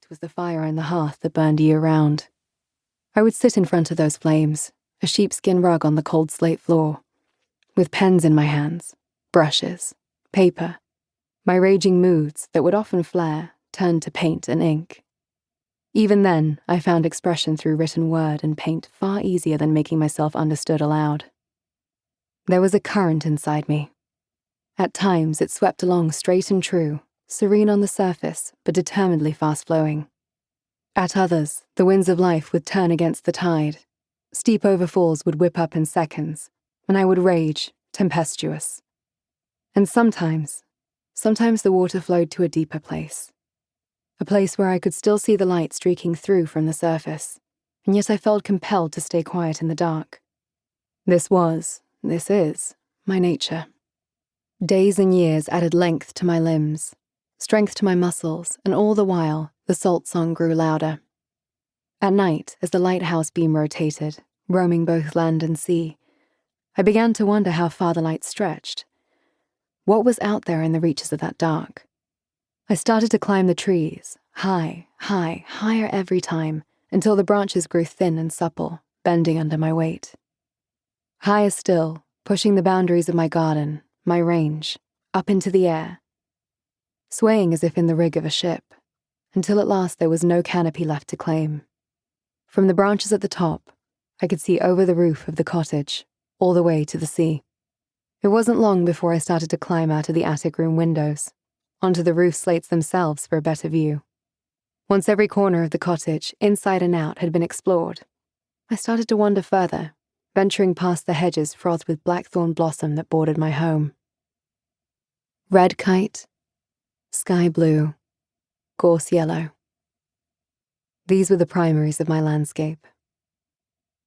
light was the fire in the hearth that burned year-round. I would sit in front of those flames, a sheepskin rug on the cold slate floor, with pens in my hands, brushes, paper, my raging moods that would often flare, turned to paint and ink. Even then, I found expression through written word and paint far easier than making myself understood aloud. There was a current inside me. At times, it swept along straight and true, serene on the surface, but determinedly fast-flowing. At others, the winds of life would turn against the tide. Steep overfalls would whip up in seconds, and I would rage, tempestuous. And sometimes the water flowed to a deeper place. A place where I could still see the light streaking through from the surface, and yet I felt compelled to stay quiet in the dark. This is, my nature. Days and years added length to my limbs, strength to my muscles, and all the while, the salt song grew louder. At night, as the lighthouse beam rotated, roaming both land and sea, I began to wonder how far the light stretched. What was out there in the reaches of that dark? I started to climb the trees, higher every time, until the branches grew thin and supple, bending under my weight. Higher still, pushing the boundaries of my garden, my range, up into the air, swaying as if in the rig of a ship, until at last there was no canopy left to claim. From the branches at the top, I could see over the roof of the cottage, all the way to the sea. It wasn't long before I started to climb out of the attic room windows, onto the roof slates themselves for a better view. Once every corner of the cottage, inside and out, had been explored, I started to wander further, venturing past the hedges frothed with blackthorn blossom that bordered my home. Red kite, sky blue, gorse yellow. These were the primaries of my landscape.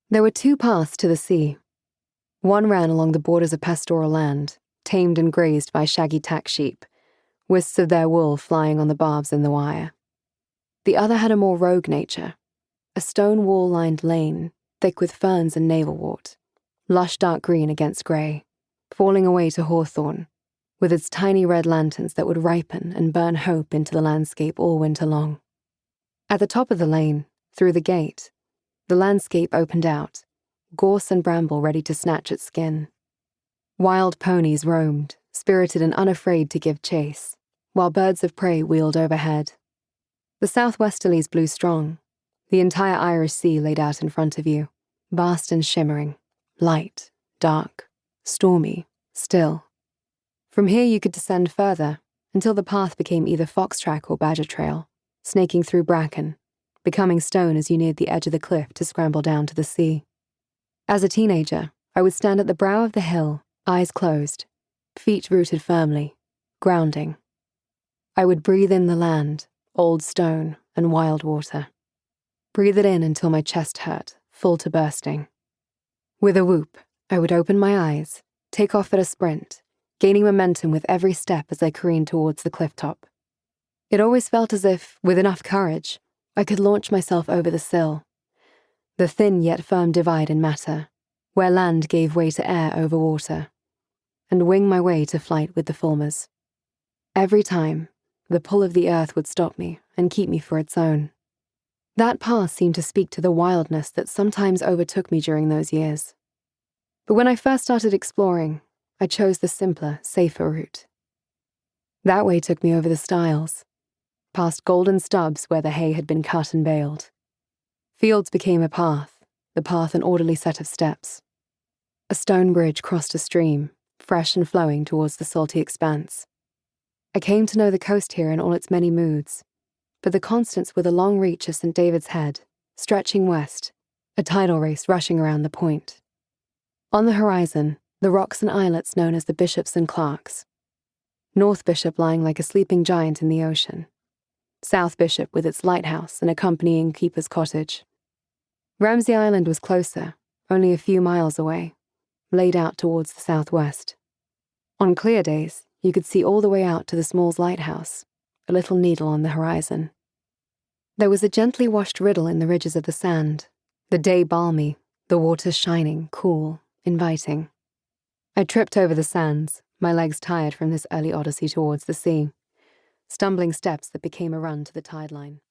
There were two paths to the sea. One ran along the borders of pastoral land, tamed and grazed by shaggy tack sheep, wisps of their wool flying on the barbs in the wire. The other had a more rogue nature, a stone wall-lined lane, thick with ferns and navelwort, lush dark green against grey, falling away to hawthorn, with its tiny red lanterns that would ripen and burn hope into the landscape all winter long. At the top of the lane, through the gate, the landscape opened out, gorse and bramble ready to snatch its skin. Wild ponies roamed, spirited and unafraid to give chase, while birds of prey wheeled overhead. The southwesterlies blew strong. The entire Irish Sea laid out in front of you, vast and shimmering, light, dark, stormy, still. From here you could descend further, until the path became either fox track or badger trail, snaking through bracken, becoming stone as you neared the edge of the cliff to scramble down to the sea. As a teenager, I would stand at the brow of the hill, eyes closed, feet rooted firmly, grounding. I would breathe in the land, old stone, and wild water. Breathe it in until my chest hurt, full to bursting. With a whoop, I would open my eyes, take off at a sprint, gaining momentum with every step as I careened towards the cliff top. It always felt as if, with enough courage, I could launch myself over the sill, the thin yet firm divide in matter, where land gave way to air over water, and wing my way to flight with the fulmars. Every time, the pull of the earth would stop me and keep me for its own. That path seemed to speak to the wildness that sometimes overtook me during those years. But when I first started exploring, I chose the simpler, safer route. That way took me over the stiles, past golden stubs where the hay had been cut and baled. Fields became a path, the path an orderly set of steps. A stone bridge crossed a stream, fresh and flowing towards the salty expanse. I came to know the coast here in all its many moods, but the constants were the long reach of St. David's Head, stretching west, a tidal race rushing around the point. On the horizon, the rocks and islets known as the Bishops and Clarks. North Bishop lying like a sleeping giant in the ocean. South Bishop with its lighthouse and accompanying keeper's cottage. Ramsay Island was closer, only a few miles away, laid out towards the southwest. On clear days, you could see all the way out to the Smalls Lighthouse, a little needle on the horizon. There was a gently washed riddle in the ridges of the sand, the day balmy, the water shining, cool, inviting. I tripped over the sands, my legs tired from this early odyssey towards the sea, stumbling steps that became a run to the tide line.